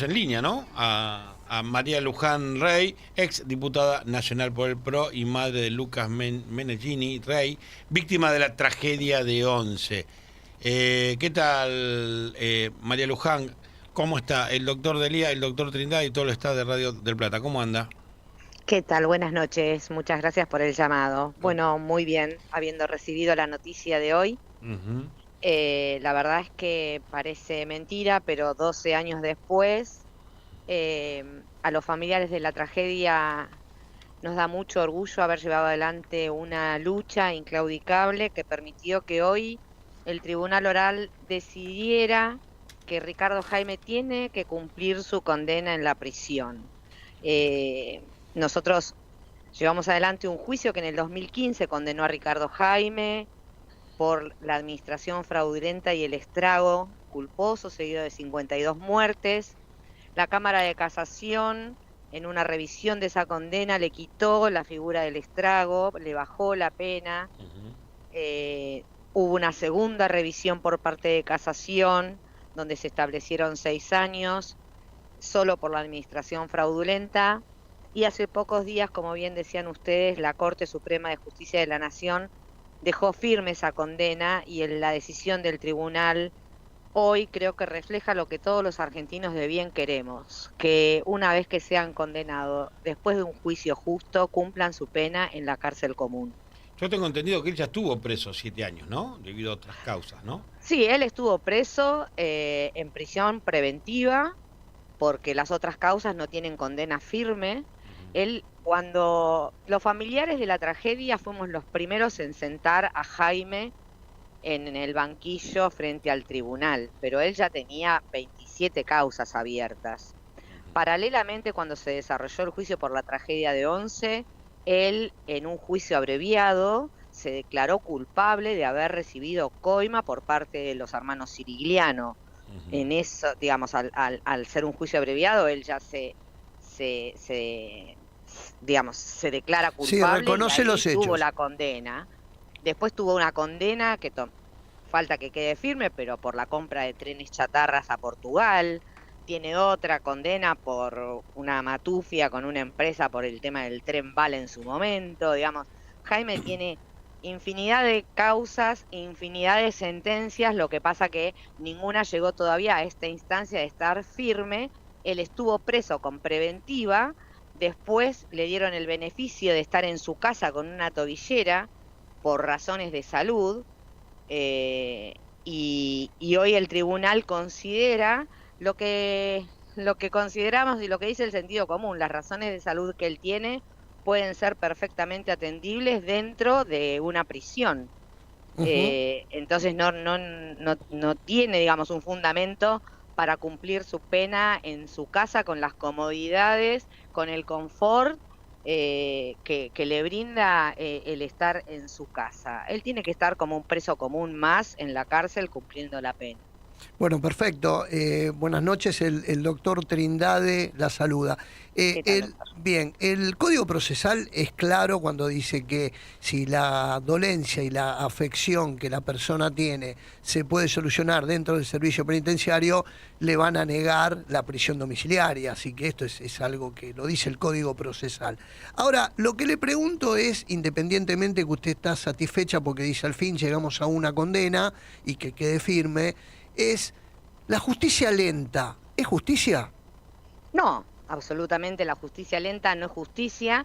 En línea, ¿no? A María Luján Rey, ex diputada nacional por el PRO y madre de Lucas Menegini Rey, víctima de la tragedia de Once. ¿Qué tal, María Luján? ¿Cómo está el doctor Delía, el doctor Trindade y todo el staff de Radio del Plata? ¿Cómo anda? ¿Qué tal? Buenas noches. Muchas gracias por el llamado. Bueno, muy bien, habiendo recibido la noticia de hoy. Ujú. La verdad es que parece mentira, pero 12 años después, a los familiares de la tragedia nos da mucho orgullo haber llevado adelante una lucha inclaudicable que permitió que hoy el Tribunal Oral decidiera que Ricardo Jaime tiene que cumplir su condena en la prisión. Nosotros llevamos adelante un juicio que en el 2015 condenó a Ricardo Jaime por la administración fraudulenta y el estrago culposo, seguido de 52 muertes. La Cámara de Casación, en una revisión de esa condena, le quitó la figura del estrago, le bajó la pena. Hubo una segunda revisión por parte de Casación, donde se establecieron 6 años solo por la administración fraudulenta. Y hace pocos días, como bien decían ustedes, la Corte Suprema de Justicia de la Nación dejó firme esa condena y en la decisión del tribunal hoy creo que refleja lo que todos los argentinos de bien queremos, que una vez que sean condenados, después de un juicio justo, cumplan su pena en la cárcel común. Yo tengo entendido que él ya estuvo preso 7 años, ¿no? Debido a otras causas, ¿no? Sí, él estuvo preso en prisión preventiva porque las otras causas no tienen condena firme. Él, cuando los familiares de la tragedia fuimos los primeros en sentar a Jaime en el banquillo frente al tribunal, pero él ya tenía 27 causas abiertas. Paralelamente, cuando se desarrolló el juicio por la tragedia de Once, él, en un juicio abreviado, se declaró culpable de haber recibido coima por parte de los hermanos Sirigliano. Ujú. En eso, digamos, al ser un juicio abreviado, él ya se, digamos, se declara Sí, culpable y reconoce ahí los tuvo hechos. la condena. Después tuvo una condena que falta que quede firme, pero por la compra de trenes chatarras a Portugal. Tiene otra condena por una matufia con una empresa por el tema del tren bala en su momento. Digamos, Jaime tiene infinidad de causas, infinidad de sentencias, lo que pasa que ninguna llegó todavía a esta instancia de estar firme. Él estuvo preso con preventiva, después le dieron el beneficio de estar en su casa con una tobillera por razones de salud, eh, y hoy el tribunal considera lo que, lo que consideramos y lo que dice el sentido común: las razones de salud que él tiene pueden ser perfectamente atendibles dentro de una prisión. Ujú. Entonces no tiene, digamos, un fundamento para cumplir su pena en su casa con las comodidades, con el confort que le brinda el estar en su casa. Él tiene que estar como un preso común más en la cárcel cumpliendo la pena. Bueno, perfecto. Buenas noches. El doctor Trindade la saluda. ¿Qué tal, doctor? Bien, el Código Procesal es claro cuando dice que si la dolencia y la afección que la persona tiene se puede solucionar dentro del servicio penitenciario, le van a negar la prisión domiciliaria. Así que esto es algo que lo dice el Código Procesal. Ahora, lo que le pregunto es, independientemente que usted está satisfecha porque dice al fin llegamos a una condena y que quede firme, es la justicia lenta. ¿Es justicia? No, absolutamente la justicia lenta no es justicia.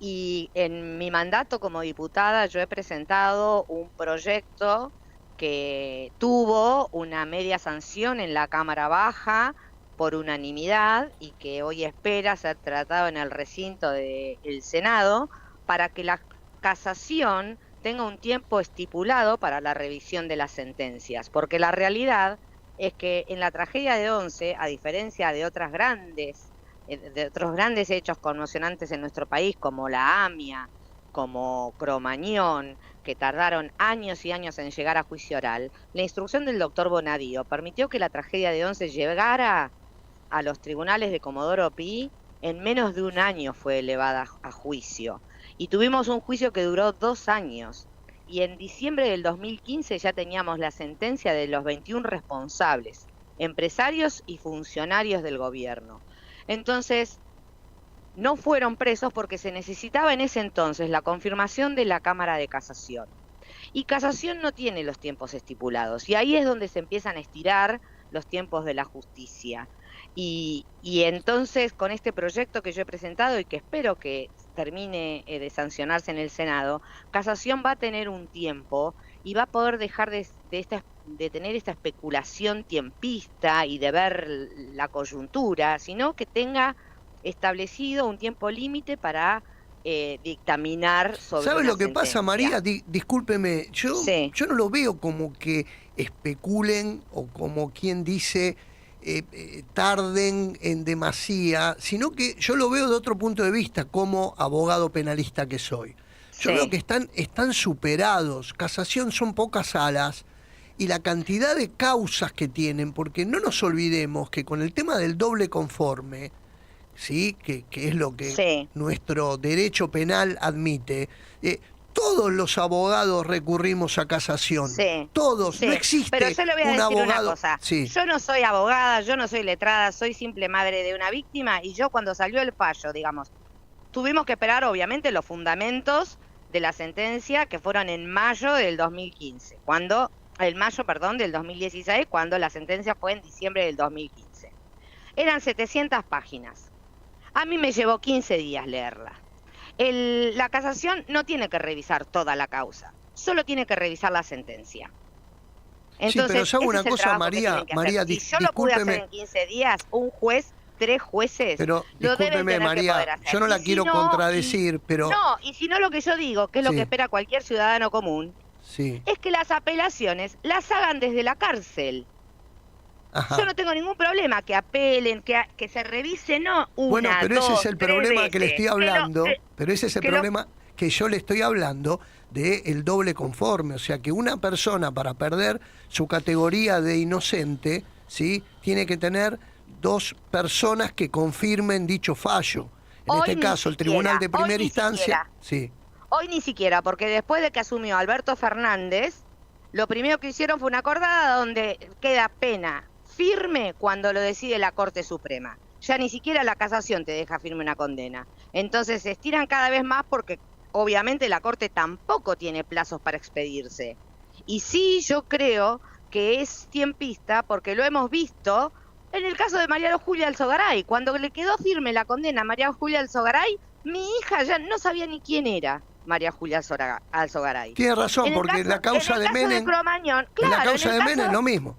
Y en mi mandato como diputada yo he presentado un proyecto que tuvo una media sanción en la Cámara Baja por unanimidad y que hoy espera ser tratado en el recinto del Senado para que la casación tenga un tiempo estipulado para la revisión de las sentencias, porque la realidad es que en la tragedia de Once, a diferencia de otros grandes hechos conmocionantes en nuestro país, como la AMIA, como Cromañón, que tardaron años y años en llegar a juicio oral, la instrucción del doctor Bonadío permitió que la tragedia de Once llegara a los tribunales de Comodoro Pi. En menos de un año fue elevada a juicio. Y tuvimos un juicio que duró 2 años. Y en diciembre del 2015 ya teníamos la sentencia de los 21 responsables. empresarios y funcionarios del gobierno. Entonces, no fueron presos porque se necesitaba en ese entonces la confirmación de la Cámara de Casación. Y Casación no tiene los tiempos estipulados, y ahí es donde se empiezan a estirar los tiempos de la justicia. Y entonces, con este proyecto que yo he presentado y que espero que termine de sancionarse en el Senado, Casación va a tener un tiempo y va a poder dejar de tener esta especulación tiempista y de ver la coyuntura, sino que tenga establecido un tiempo límite para dictaminar sobre ¿Sabes una lo que pasa, sentencia. María? Discúlpeme, Sí. yo no lo veo como que especulen o como quien dice tarden en demasía, sino que yo lo veo de otro punto de vista como abogado penalista que soy. Yo Sí. veo que están superados. Casación son pocas salas y la cantidad de causas que tienen, porque no nos olvidemos que con el tema del doble conforme, ¿sí? que es lo que Sí. nuestro derecho penal admite, todos los abogados recurrimos a casación. Sí, Todos, sí. no existe Pero yo le voy a un decir abogado. una cosa. Sí. Yo no soy abogada, yo no soy letrada, soy simple madre de una víctima, y yo cuando salió el fallo, digamos, tuvimos que esperar obviamente los fundamentos de la sentencia que fueron en mayo del 2015, del 2016, cuando la sentencia fue en diciembre del 2015. Eran 700 páginas. A mí me llevó 15 días leerla. La casación no tiene que revisar toda la causa, solo tiene que revisar la sentencia. Entonces, pero ¿sabe ese una es el cosa, trabajo que María? tienen que hacer. María, Si yo lo pude hacer discúlpeme. en 15 días, un juez, 3 jueces, Pero lo deben discúlpeme, tener que poder María, hacer. yo no la Y si quiero no, contradecir, pero No, y si no, lo que yo digo, que es lo Sí. que espera cualquier ciudadano común, sí. es que las apelaciones las hagan desde la cárcel. Ajá. Yo no tengo ningún problema que apelen, que se revise, no una, Bueno, pero ese dos, es el 3 problema que le estoy veces. hablando, Que pero ese es el que lo- problema que yo le estoy hablando del doble conforme, o sea que una persona para perder su categoría de inocente, ¿sí? Tiene que tener 2 personas que confirmen dicho fallo. En Hoy este ni caso, el siquiera, tribunal de hoy primera ni instancia, siquiera. sí. Hoy ni siquiera, porque después de que asumió Alberto Fernández, lo primero que hicieron fue una acordada donde queda pena firme cuando lo decide la Corte Suprema. Ya ni siquiera la casación te deja firme una condena. Entonces se estiran cada vez más porque obviamente la Corte tampoco tiene plazos para expedirse. Y sí, yo creo que es tiempista porque lo hemos visto en el caso de María Julia Alzogaray. Cuando le quedó firme la condena a María Julia Alzogaray, mi hija ya no sabía ni quién era María Julia Alzogaray. Tiene razón, En el porque caso, la causa en el de caso Menem, Cromañón, en claro, la causa en de el Menem caso, lo mismo.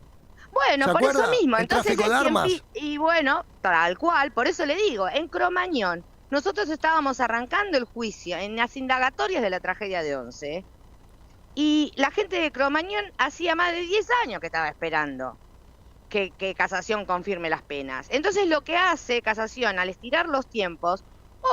bueno, ¿Se por eso acuerda? mismo. El Entonces tráfico de armas. y bueno, tal cual, por eso le digo, en Cromañón, nosotros estábamos arrancando el juicio en las indagatorias de la tragedia de Once, y la gente de Cromañón hacía más de 10 años que estaba esperando que Casación confirme las penas. Entonces lo que hace Casación al estirar los tiempos,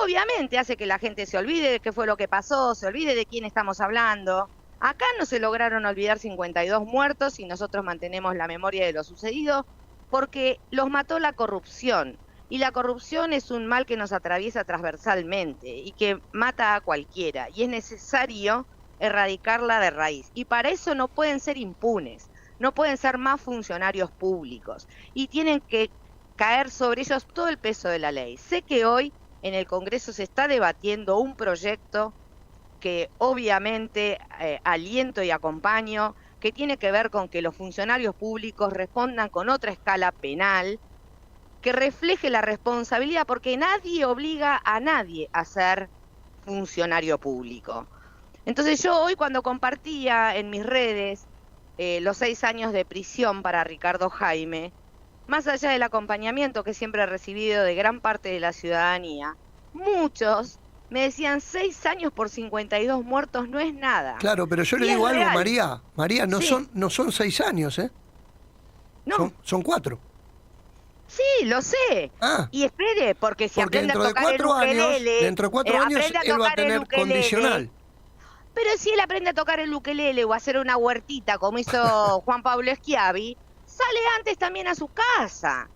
obviamente hace que la gente se olvide de qué fue lo que pasó, se olvide de quién estamos hablando. Acá no se lograron olvidar 52 muertos y nosotros mantenemos la memoria de lo sucedido porque los mató la corrupción. Y la corrupción es un mal que nos atraviesa transversalmente y que mata a cualquiera. Y es necesario erradicarla de raíz. Y para eso no pueden ser impunes, no pueden ser más funcionarios públicos. Y tienen que caer sobre ellos todo el peso de la ley. Sé que hoy en el Congreso se está debatiendo un proyecto que obviamente aliento y acompaño, que tiene que ver con que los funcionarios públicos respondan con otra escala penal, que refleje la responsabilidad, porque nadie obliga a nadie a ser funcionario público. Entonces yo hoy cuando compartía en mis redes los 6 años de prisión para Ricardo Jaime, más allá del acompañamiento que siempre he recibido de gran parte de la ciudadanía, muchos me decían 6 años por 52 muertos no es nada. Claro, pero yo le Y digo es algo, real. María, no, Sí. no son 6 años, ¿eh? No, Son 4. sí, lo sé. Ah, Y espere, porque si porque aprende a dentro de tocar el 4 años, ukelele, dentro de 4 años aprende a él va a tocar el tener ukelele. condicional. Pero si él aprende a tocar el ukelele o a hacer una huertita como hizo Juan Pablo Schiavi, sale antes también a su casa.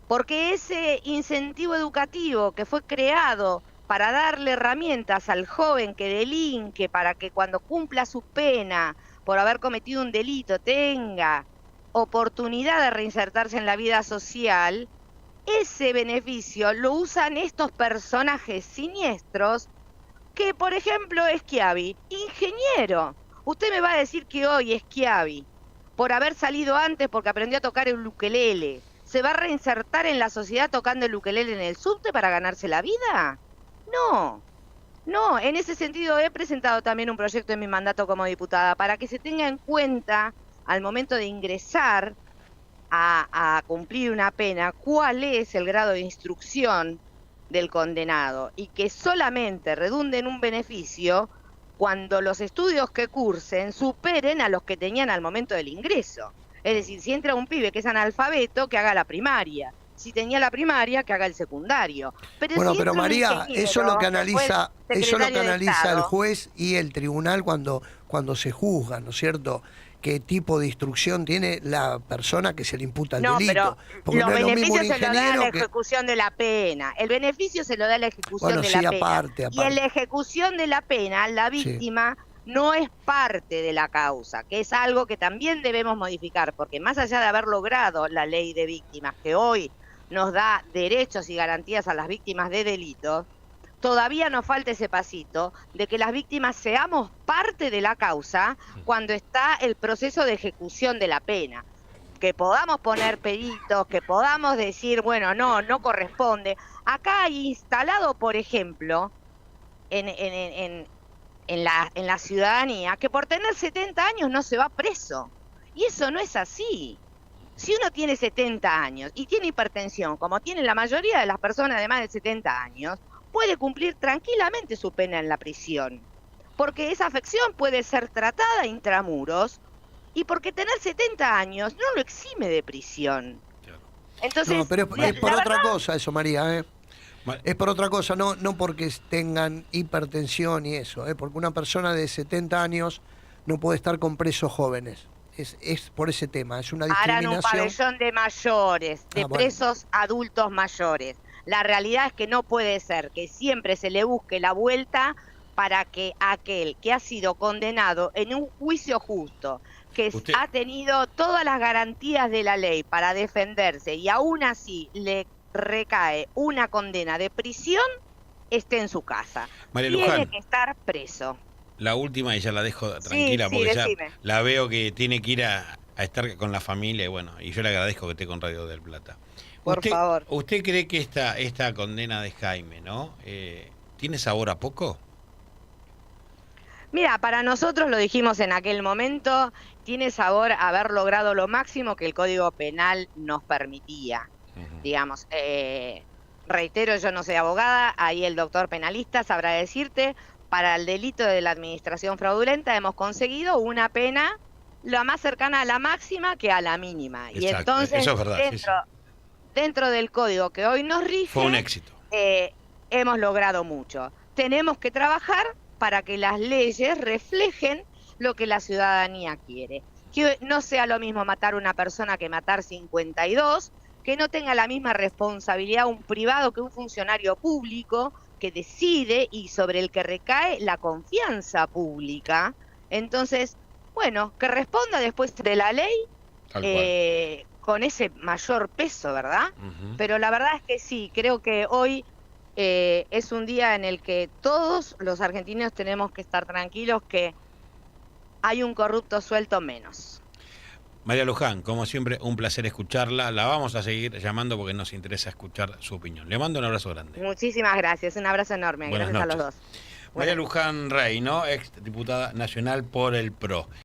Porque ese incentivo educativo que fue creado para darle herramientas al joven que delinque, para que cuando cumpla su pena por haber cometido un delito tenga oportunidad de reinsertarse en la vida social, ese beneficio lo usan estos personajes siniestros que, por ejemplo, Schiavi, ingeniero. Usted me va a decir que hoy Schiavi, por haber salido antes porque aprendió a tocar el ukelele, ¿se va a reinsertar en la sociedad tocando el ukelele en el subte para ganarse la vida? No. No, en ese sentido he presentado también un proyecto en mi mandato como diputada para que se tenga en cuenta al momento de ingresar a cumplir una pena cuál es el grado de instrucción del condenado y que solamente redunde en un beneficio cuando los estudios que cursen superen a los que tenían al momento del ingreso. Es decir, si entra un pibe que es analfabeto, que haga la primaria. Si tenía la primaria, que haga el secundario. Bueno, si pero entra un María, ingeniero, eso es lo que analiza, después secretario de el Estado, juez y el tribunal cuando se juzga, ¿no es cierto? ¿Qué tipo de instrucción tiene la persona que se le imputa el delito? Porque los no es lo mismo beneficios un se lo da a la ingeniero que... ejecución de la pena. El beneficio se lo da a la ejecución Bueno, de sí, la pena. aparte. Y en la ejecución de la pena, la víctima no es parte de la causa, que es algo que también debemos modificar, porque más allá de haber logrado la ley de víctimas, que hoy nos da derechos y garantías a las víctimas de delitos, todavía nos falta ese pasito de que las víctimas seamos parte de la causa cuando está el proceso de ejecución de la pena. Que podamos poner peritos, que podamos decir, bueno, no corresponde. Acá hay instalado, por ejemplo, en la ciudadanía, que por tener 70 años no se va preso. Y eso no es así. Si uno tiene 70 años y tiene hipertensión, como tiene la mayoría de las personas de más de 70 años, puede cumplir tranquilamente su pena en la prisión. Porque esa afección puede ser tratada intramuros y porque tener 70 años no lo exime de prisión. Entonces, no, pero es por otra cosa eso, María, ¿eh? Es por otra cosa, no porque tengan hipertensión y eso, porque una persona de 70 años no puede estar con presos jóvenes. Es por ese tema, es una discriminación. Harán un pabellón de mayores, de presos adultos mayores. La realidad es que no puede ser que siempre se le busque la vuelta para que aquel que ha sido condenado en un juicio justo, que ha tenido todas las garantías de la ley para defenderse y aún así le recae una condena de prisión, esté en su casa. María Tiene Luján, que estar preso. La última y ya la dejo tranquila porque ya la veo que tiene que ir a estar con la familia y bueno, y yo le agradezco que esté con Radio del Plata. Por favor. ¿Usted cree que esta condena de Jaime, ¿no? ¿Tiene sabor a poco? Mira, para nosotros, lo dijimos en aquel momento, tiene sabor a haber logrado lo máximo que el Código Penal nos permitía. Digamos, reitero, yo no soy abogada, ahí el doctor penalista sabrá decirte, para el delito de la administración fraudulenta hemos conseguido una pena lo más cercana a la máxima que a la mínima. Exacto, y entonces, eso es verdad, dentro del código que hoy nos rige, fue un éxito. Hemos logrado mucho. Tenemos que trabajar para que las leyes reflejen lo que la ciudadanía quiere. Que no sea lo mismo matar a una persona que matar 52, que no tenga la misma responsabilidad un privado que un funcionario público que decide y sobre el que recae la confianza pública. Entonces, bueno, que responda después de la ley con ese mayor peso, ¿verdad? Pero la verdad es que sí, creo que hoy es un día en el que todos los argentinos tenemos que estar tranquilos que hay un corrupto suelto menos. María Luján, como siempre, un placer escucharla. La vamos a seguir llamando porque nos interesa escuchar su opinión. Le mando un abrazo grande. Muchísimas gracias, un abrazo enorme. Buenas Gracias noches. a los dos. María Luján Rey, ¿no? Ex diputada nacional por el PRO.